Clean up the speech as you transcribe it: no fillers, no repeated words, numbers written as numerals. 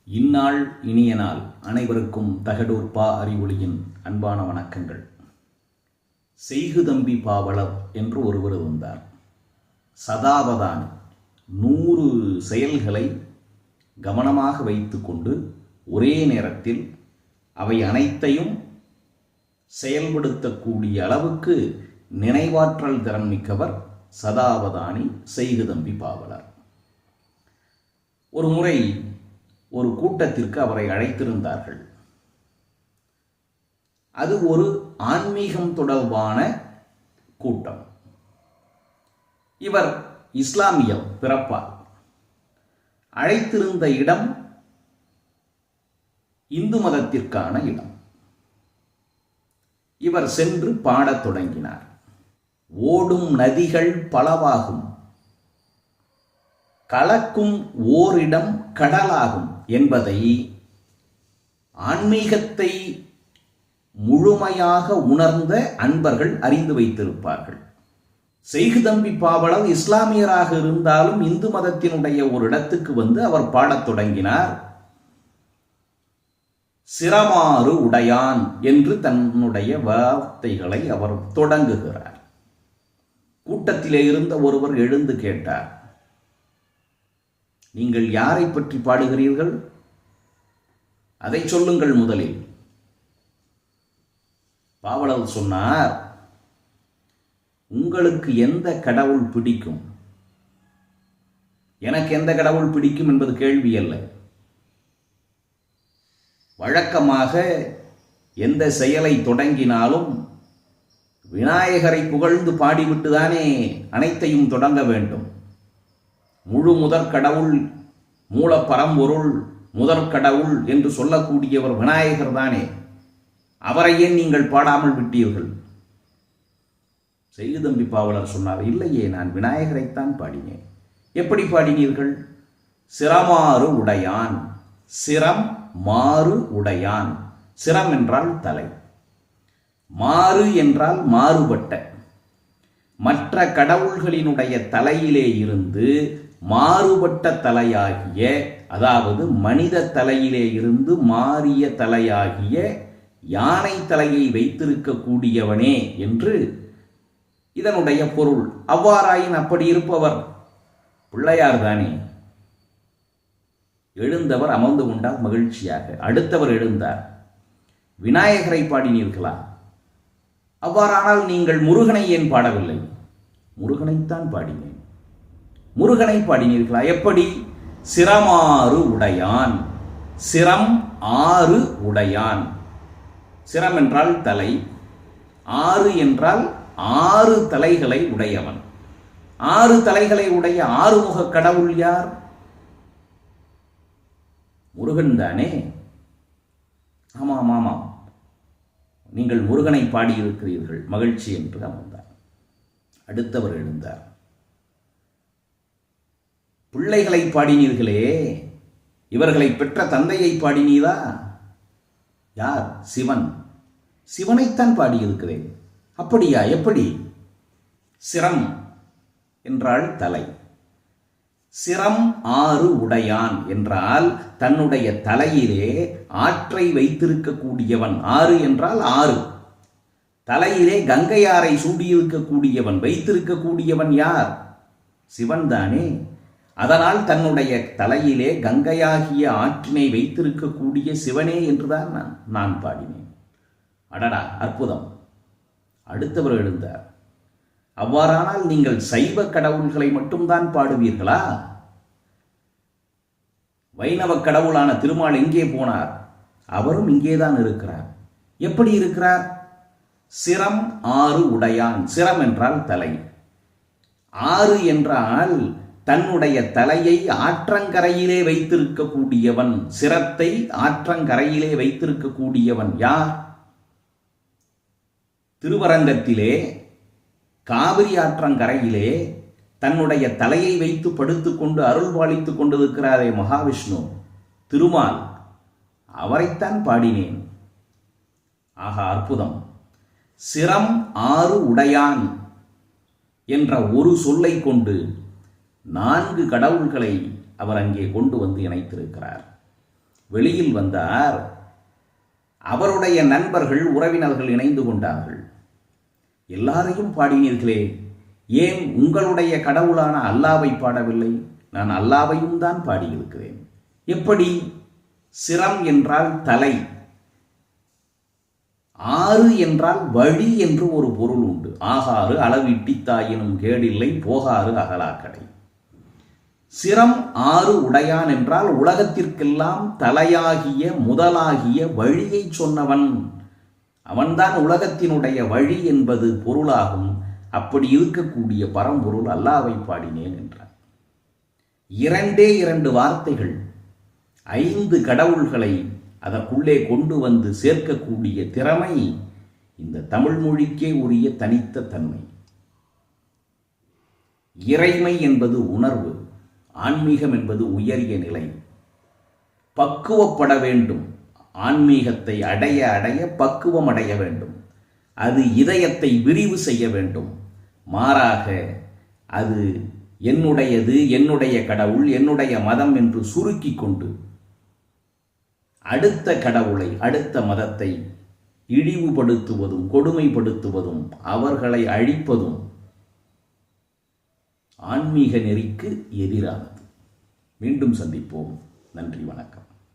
இந்நாள் இனிய நாள். அனைவருக்கும் தகடூர் பா அறிவொளியின் அன்பான வணக்கங்கள். செய்குதம்பி பாவலர் என்று ஒருவர் இருந்தார். சதாவதானி 100 செயல்களை கவனமாக வைத்து கொண்டு ஒரே நேரத்தில் அவை அனைத்தையும் செயல்படுத்தக்கூடிய அளவுக்கு நினைவாற்றல் திறன் மிக்கவர் சதாவதானி செய்குதம்பி பாவலர். ஒரு முறை ஒரு கூட்டத்திற்கு அவரை அழைத்திருந்தார்கள். அது ஒரு ஆன்மீகம் தொடர்பான கூட்டம். இவர் இஸ்லாமிய பிறப்பார். அழைத்திருந்த இடம் இந்து மதத்திற்கான இடம். இவர் சென்று பாடத் தொடங்கினார். ஓடும் நதிகள் பலவாகும், கலக்கும் ஓரிடம் கடலாகும் என்பதை ஆன்மீகத்தை முழுமையாக உணர்ந்த அன்பர்கள் அறிந்து வைத்திருப்பார்கள். செய்குதம்பி பாவலர் இஸ்லாமியராக இருந்தாலும் இந்து மதத்தினுடைய ஒரு இடத்துக்கு வந்து அவர் பாடத் தொடங்கினார். சிரமாறு உடையான் என்று தன்னுடைய வார்த்தைகளை அவர் தொடங்குகிறார். கூட்டத்திலே இருந்த ஒருவர் எழுந்து கேட்டார், நீங்கள் யாரை பற்றி பாடுகிறீர்கள்? அதை சொல்லுங்கள் முதலில். பாவலர் சொன்னார், உங்களுக்கு எந்த கடவுள் பிடிக்கும்? எனக்கு எந்த கடவுள் பிடிக்கும் என்பது கேள்வி அல்ல. வழக்கமாக எந்த செயலை தொடங்கினாலும் விநாயகரை புகழ்ந்து பாடிவிட்டுதானே அனைத்தையும் தொடங்க வேண்டும். முழு முதற் கடவுள், மூல பரம்பொருள், முதற் கடவுள் என்று சொல்லக்கூடியவர் விநாயகர் தானே. அவரையே நீங்கள் பாடாமல் விட்டீர்கள். செய்குதம்பி பாவலர் சொன்னார், இல்லையே, நான் விநாயகரைத்தான் பாடினேன். எப்படி பாடினீர்கள்? சிரமாறு உடையான். சிரம் மாறு உடையான். சிரம் என்றால் தலை, மாறு என்றால் மாறுபட்ட, மற்ற கடவுள்களினுடைய தலையிலே இருந்து மாறுபட்ட தலையாகிய, அதாவது மனித தலையிலே இருந்து மாறிய தலையாகிய யானை தலையை வைத்திருக்கக்கூடியவனே என்று இதனுடைய பொருள். அவ்வாறாயின் அப்படி இருப்பவர் பிள்ளையார் தானே. எழுந்தவர் அமர்ந்து கொண்டார் மகிழ்ச்சியாக. அடுத்தவர் எழுந்தார், விநாயகரை பாடினீர்களா? அவ்வாறானால் நீங்கள் முருகனை ஏன் பாடவில்லை? முருகனைத்தான் பாடினேன். முருகனை பாடினீர்களா? எப்படி? சிரமாறு உடையான். சிரம் ஆறு உடையான். சிரம் என்றால் தலை, ஆறு என்றால் 6 தலைகளை உடையவன். 6 தலைகளை உடைய ஆறுமுக கடவுள் யார்? முருகன் தானே. ஆமாம் ஆமாம், நீங்கள் முருகனை பாடியிருக்கிறீர்கள், மகிழ்ச்சி என்று அமர்ந்தார். அடுத்தவர் எழுந்தார், பிள்ளைகளை பாடினீர்களே, இவர்களை பெற்ற தந்தையை பாடினீரா? யார்? சிவன். சிவனைத்தான் பாடியிருக்கிறேன். அப்படியா? எப்படி? சிரம் என்றால் தலை, சிரம் ஆறு உடையான் என்றால் தன்னுடைய தலையிலே ஆற்றை வைத்திருக்கக்கூடியவன். ஆறு என்றால் 6. தலையிலே கங்கையாரை சூடியிருக்கக்கூடியவன், வைத்திருக்கக்கூடியவன் யார்? சிவன் தானே. அதனால் தன்னுடைய தலையிலே கங்கையாகிய ஆற்றினை வைத்திருக்கக்கூடிய சிவனே என்றுதான் நான் பாடினேன். அடடா, அற்புதம். அடுத்தவர் எழுந்தார், அவ்வாறானால் நீங்கள் சைவ கடவுள்களை மட்டும்தான் பாடுவீர்களா? வைணவ கடவுளான திருமால் எங்கே போனார்? அவரும் இங்கேதான் இருக்கிறார். எப்படி இருக்கிறார்? சிரம் ஆறு உடையான். சிரம் என்றால் தலை, ஆறு என்றால் தன்னுடைய தலையை ஆற்றங்கரையிலே வைத்திருக்கக்கூடியவன். சிரத்தை ஆற்றங்கரையிலே வைத்திருக்கக்கூடியவன் யார்? திருவரங்கத்திலே காவிரி ஆற்றங்கரையிலே தன்னுடைய தலையை வைத்து படுத்துக்கொண்டு அருள் பாலித்துக் கொண்டிருக்கிறாரே மகாவிஷ்ணு, திருமால், அவரைத்தான் பாடினேன். ஆகா, அற்புதம். சிரம் ஆறு உடையான் என்ற ஒரு சொல்லை கொண்டு 4 கடவுள்களை அவர் அங்கே கொண்டு வந்து இணைத்திருக்கிறார். வெளியில் வந்தார். அவருடைய நண்பர்கள், உறவினர்கள் இணைந்து கொண்டார்கள். எல்லாரையும் பாடினீர்களே, ஏன் உங்களுடைய கடவுளான அல்லாவை பாடவில்லை? நான் அல்லாவையும் தான் பாடியிருக்கிறேன். எப்படி? சிரம் என்றால் தலை, ஆறு என்றால் வழி என்று ஒரு பொருள் உண்டு. ஆகாறு அளவிட்டித்தாயினும் கேடில்லை, போகாறு அகலாக்கடை. சிரம் ஆறு உடையான் என்றால் உலகத்திற்கெல்லாம் தலையாகிய முதலாகிய வழியை சொன்னவன். அவன்தான் உலகத்தினுடைய வழி என்பது பொருளாகும். அப்படி இருக்கக்கூடிய பரம்பொருள் அல்லாவை பாடினேன் என்றார். 2 வார்த்தைகள் 5 கடவுள்களை அதற்குள்ளே கொண்டு வந்து சேர்க்கக்கூடிய திறமை இந்த தமிழ் மொழிக்கே உரிய தனித்த தன்மை. இறைமை என்பது உணர்வு, ஆன்மீகம் என்பது உயரிய நிலை. பக்குவப்பட வேண்டும். ஆன்மீகத்தை அடைய அடைய பக்குவம் அடைய வேண்டும். அது இதயத்தை விரிவு செய்ய வேண்டும். மாறாக அது என்னுடையது, என்னுடைய கடவுள், என்னுடைய மதம் என்று சுருக்கி கொண்டு அடுத்த கடவுளை, அடுத்த மதத்தை இழிவுபடுத்துவதும் கொடுமைப்படுத்துவதும் அவர்களை அழிப்பதும் ஆன்மீக நெறிக்கு எதிரானது. மீண்டும் சந்திப்போம். நன்றி, வணக்கம்.